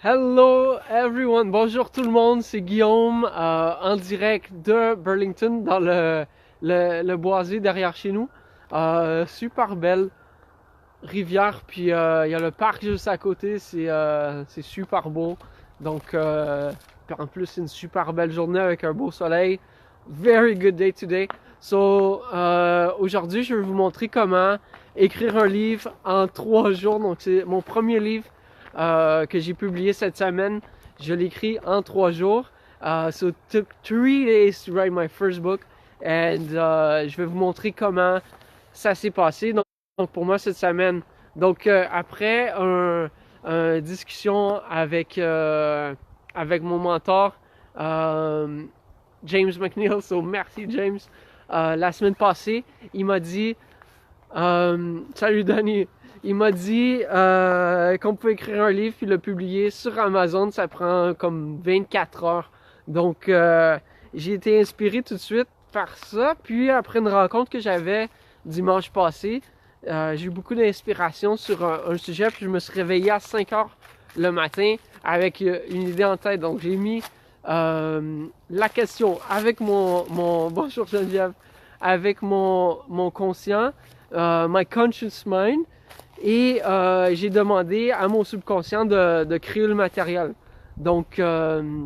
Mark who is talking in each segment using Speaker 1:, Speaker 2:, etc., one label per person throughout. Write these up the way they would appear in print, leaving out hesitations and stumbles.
Speaker 1: Hello everyone, bonjour tout le monde, c'est Guillaume en direct de Burlington dans le boisé derrière chez nous. Super belle rivière, puis il y a le parc juste à côté, c'est super beau. Donc puis en plus c'est une super belle journée avec un beau soleil. Very good day today. So aujourd'hui je vais vous montrer comment écrire un livre en 3 jours. Donc c'est mon premier livre que j'ai publié cette semaine. Je l'ai écrit en 3 jours. So it took 3 days to write my first book. And je vais vous montrer comment ça s'est passé. Donc pour moi cette semaine. Donc après une discussion avec mon mentor, James McNeil. So merci James. La semaine passée, il m'a dit salut Danny. Il m'a dit qu'on peut écrire un livre puis le publier sur Amazon. Ça prend comme 24 heures. Donc, j'ai été inspiré tout de suite par ça. Puis, après une rencontre que j'avais dimanche passé, j'ai eu beaucoup d'inspiration sur un sujet. Puis, je me suis réveillé à 5 heures le matin avec une idée en tête. Donc, j'ai mis la question avec bonjour Geneviève, avec mon conscient, my conscious mind, et j'ai demandé à mon subconscient de créer le matériel. Donc,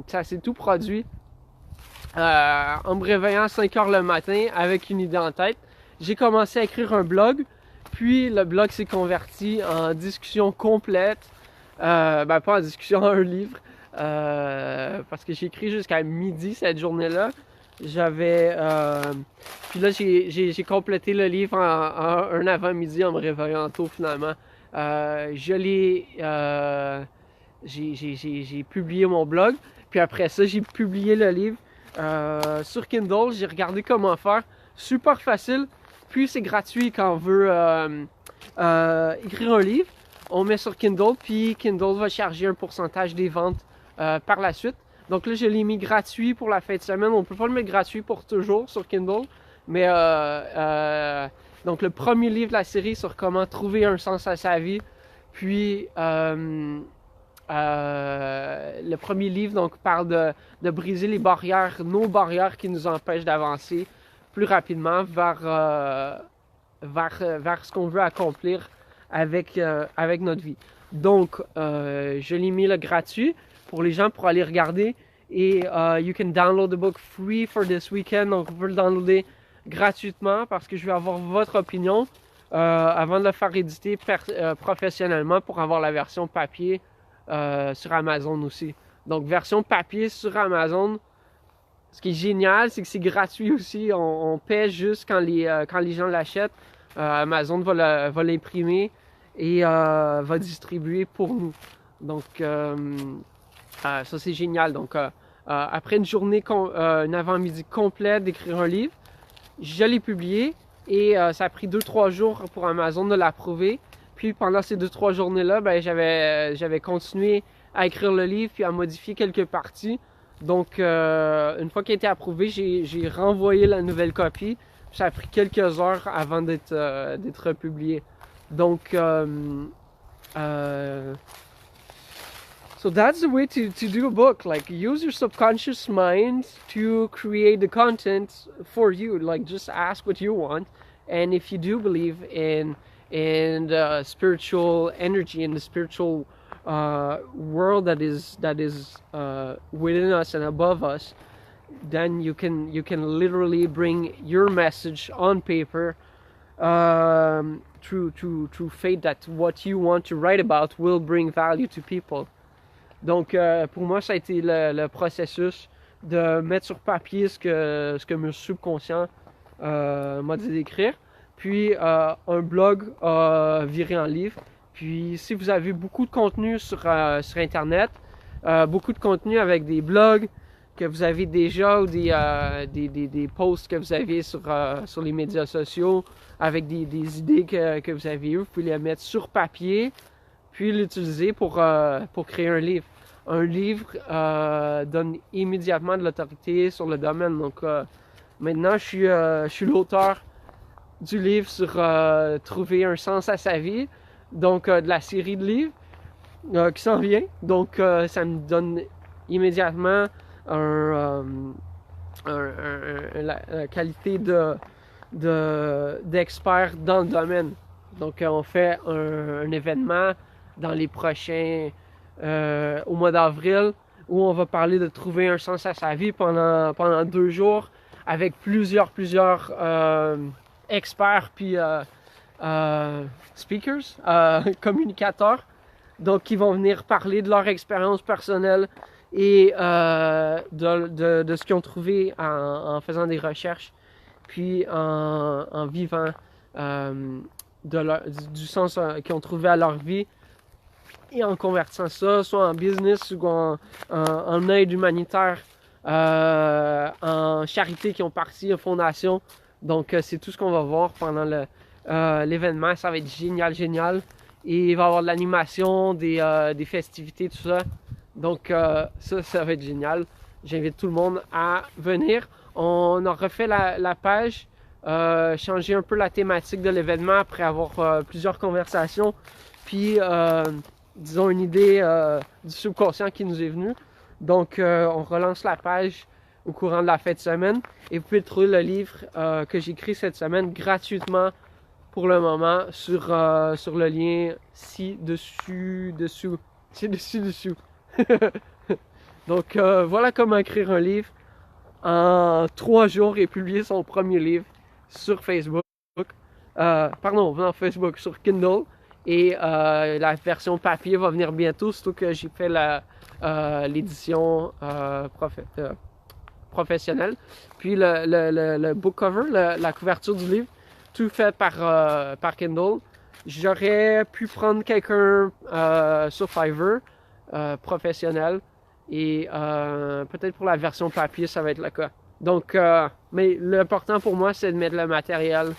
Speaker 1: ça s'est tout produit en me réveillant à 5 heures le matin avec une idée en tête. J'ai commencé à écrire un blog, puis le blog s'est converti en discussion complète. Pas en discussion, un livre. Parce que j'ai écrit jusqu'à midi cette journée-là. Puis là, j'ai complété le livre en un avant-midi en me réveillant tôt finalement. J'ai publié mon blog. Puis après ça, j'ai publié le livre sur Kindle. J'ai regardé comment faire. Super facile. Puis c'est gratuit quand on veut écrire un livre. On met sur Kindle, puis Kindle va charger un pourcentage des ventes par la suite. Donc là, je l'ai mis gratuit pour la fin de semaine. On peut pas le mettre gratuit pour toujours sur Kindle. Mais donc le premier livre de la série sur comment trouver un sens à sa vie. Puis le premier livre donc parle de briser les barrières, nos barrières qui nous empêchent d'avancer plus rapidement vers ce qu'on veut accomplir avec notre vie. Donc, je l'ai mis le gratuit pour les gens pour aller regarder. Et you can download the book free for this weekend. Donc, vous pouvez le downloader gratuitement parce que je vais avoir votre opinion avant de le faire éditer professionnellement pour avoir la version papier sur Amazon aussi. Donc, version papier sur Amazon. Ce qui est génial, c'est que c'est gratuit aussi. On paie juste quand les gens l'achètent. Amazon va l'imprimer et va distribuer pour nous. Donc, ça c'est génial. Donc, après une journée, un avant-midi complet d'écrire un livre, je l'ai publié et ça a pris 2-3 jours pour Amazon de l'approuver. Puis pendant ces 2-3 journées-là, j'avais continué à écrire le livre puis à modifier quelques parties. Donc, une fois qu'il a été approuvé, j'ai renvoyé la nouvelle copie. Ça a pris quelques heures avant d'être publié. Donc, so that's the way to do a book. Like, use your subconscious mind to create the content for you. Like, just ask what you want. And if you do believe in spiritual energy, in the spiritual world that is within us and above us, then you can literally bring your message on paper through faith that what you want to write about will bring value to people. Donc pour moi ça a été le processus de mettre sur papier ce que mon subconscient m'a dit d'écrire. Puis un blog a viré en livre. Puis si vous avez beaucoup de contenu sur internet, beaucoup de contenu avec des blogs que vous avez déjà ou des posts que vous avez sur les médias sociaux avec des idées que vous avez eues, vous pouvez les mettre sur papier puis l'utiliser pour créer un livre. Un livre donne immédiatement de l'autorité sur le domaine. Donc maintenant je suis l'auteur du livre sur trouver un sens à sa vie, donc de la série de livres. qui s'en vient. Donc, ça me donne immédiatement la qualité d'expert dans le domaine. Donc, on fait un événement dans les prochains, au mois d'avril, où on va parler de trouver un sens à sa vie pendant 2 jours avec plusieurs experts puis speakers, communicateurs, donc qui vont venir parler de leur expérience personnelle et de ce qu'ils ont trouvé en faisant des recherches, puis en vivant du sens qu'ils ont trouvé à leur vie et en convertissant ça, soit en business ou en aide humanitaire, en charité qui ont parti, en fondation. Donc, c'est tout ce qu'on va voir pendant l'événement. Ça va être génial, génial. Et il va y avoir de l'animation, des festivités, tout ça. Donc, ça va être génial. J'invite tout le monde à venir. On a refait la page, changé un peu la thématique de l'événement après avoir plusieurs conversations. Puis, disons, une idée du subconscient qui nous est venue. Donc, on relance la page au courant de la fin de semaine. Et vous pouvez trouver le livre que j'ai écrit cette semaine gratuitement pour le moment sur le lien ci-dessous. C'est dessous. Donc, voilà comment écrire un livre en 3 jours et publier son premier livre sur Facebook. Non, Facebook, sur Kindle. Et la version papier va venir bientôt, surtout que j'ai fait l'édition professionnelle. Puis le book cover, la couverture du livre, tout fait par Kindle. J'aurais pu prendre quelqu'un sur Fiverr, professionnel, et peut-être pour la version papier, ça va être le cas. Donc, mais l'important pour moi, c'est de mettre le matériel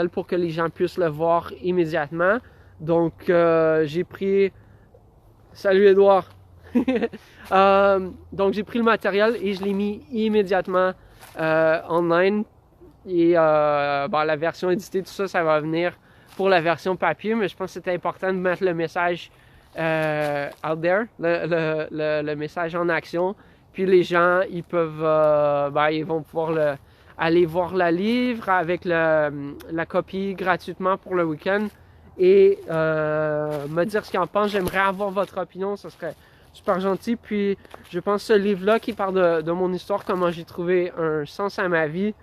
Speaker 1: pour que les gens puissent le voir immédiatement. Donc, j'ai pris... Salut Edouard! Donc, j'ai pris le matériel et je l'ai mis immédiatement online. Et la version éditée, tout ça, ça va venir pour la version papier. Mais je pense que c'était important de mettre le message out there, le message en action. Puis les gens, ils peuvent... ils vont pouvoir aller voir le livre avec la copie gratuitement pour le week-end et me dire ce qu'ils en pensent. J'aimerais avoir votre opinion, ça serait super gentil. Puis je pense que ce livre-là qui parle de mon histoire, comment j'ai trouvé un sens à ma vie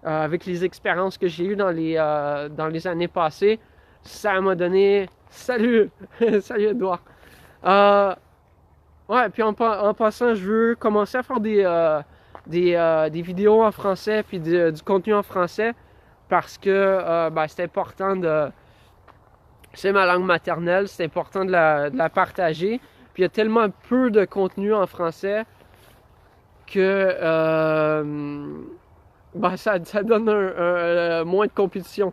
Speaker 1: avec les expériences que j'ai eues dans les années passées, ça m'a donné... Salut! Salut Edouard! Ouais, puis en passant, je veux commencer à faire des vidéos en français puis du contenu en français parce que c'est important c'est ma langue maternelle, c'est important de la partager. Puis il y a tellement peu de contenu en français que ça donne moins de compétition.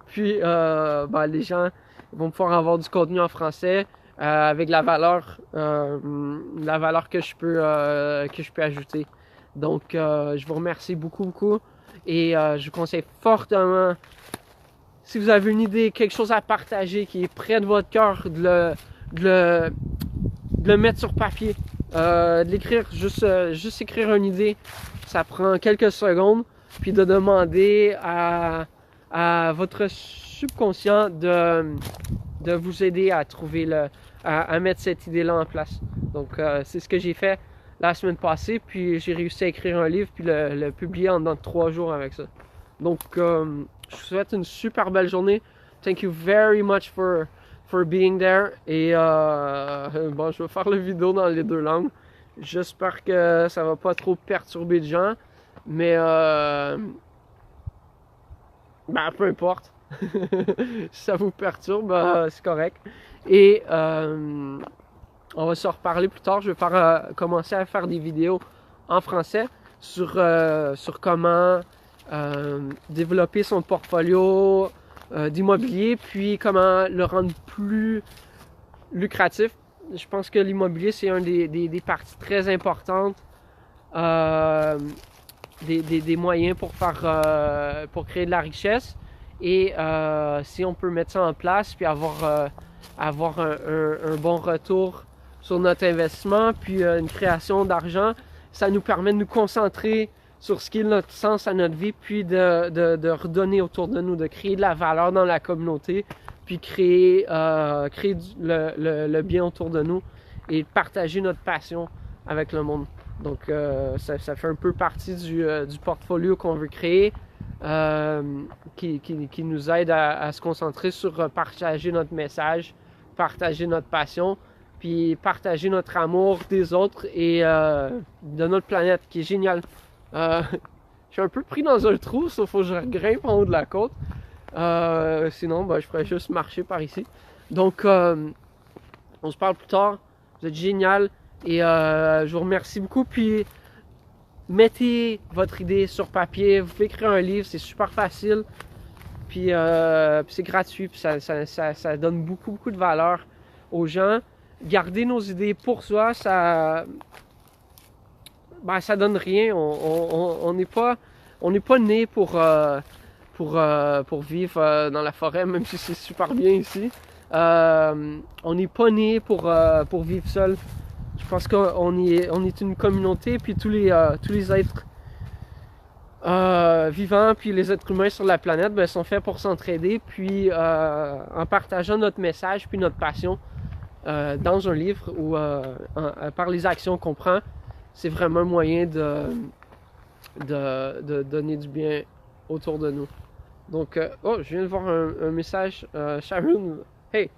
Speaker 1: Puis les gens vont pouvoir avoir du contenu en français avec la valeur que je peux ajouter. Donc, je vous remercie beaucoup et je vous conseille fortement, si vous avez une idée, quelque chose à partager qui est près de votre cœur, de le mettre sur papier, de l'écrire, juste écrire une idée, ça prend quelques secondes, puis de demander à votre subconscient de vous aider à trouver à mettre cette idée-là en place. Donc, c'est ce que j'ai fait la semaine passée, puis j'ai réussi à écrire un livre, puis le publier en 3 jours avec ça. Donc, je vous souhaite une super belle journée. Thank you very much for being there. Et je vais faire la vidéo dans les 2 langues. J'espère que ça va pas trop perturber les gens, mais peu importe. Si ça vous perturbe, c'est correct. Et on va se reparler plus tard. Je vais commencer à faire des vidéos en français sur comment développer son portfolio d'immobilier, puis comment le rendre plus lucratif. Je pense que l'immobilier, c'est un des parties très importantes des moyens pour créer de la richesse. Et si on peut mettre ça en place, puis avoir avoir un bon retour sur notre investissement, puis une création d'argent. Ça nous permet de nous concentrer sur ce qui est notre sens à notre vie, puis de redonner autour de nous, de créer de la valeur dans la communauté, puis créer le bien autour de nous et partager notre passion avec le monde. Donc ça fait un peu partie du portfolio qu'on veut créer, qui nous aide à se concentrer sur partager notre message, partager notre passion, puis partager notre amour des autres et de notre planète, qui est génial. Je suis un peu pris dans un trou, sauf qu'il faut que je grimpe en haut de la côte. Sinon, je pourrais juste marcher par ici. Donc, on se parle plus tard. Vous êtes génial. Et je vous remercie beaucoup. Puis, mettez votre idée sur papier. Vous pouvez écrire un livre, c'est super facile. Puis, c'est gratuit. Puis ça donne beaucoup de valeur aux gens. Garder nos idées pour soi, ça donne rien. On n'est pas né pour vivre dans la forêt, même si c'est super bien ici. On n'est pas né pour vivre seul. Je pense qu'on est une communauté, puis tous les êtres vivants, puis les êtres humains sur la planète, sont faits pour s'entraider, puis en partageant notre message, puis notre passion dans un livre ou par les actions qu'on prend, c'est vraiment un moyen de donner du bien autour de nous. Donc, je viens de voir un message, Sharon, hey!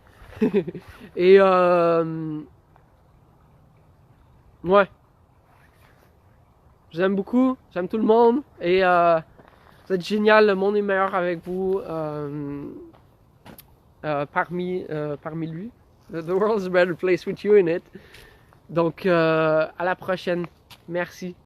Speaker 1: Et, ouais, j'aime beaucoup, j'aime tout le monde, et vous êtes génial, le monde est meilleur avec vous, parmi lui. The world's a better place with you in it. Donc, à la prochaine. Merci.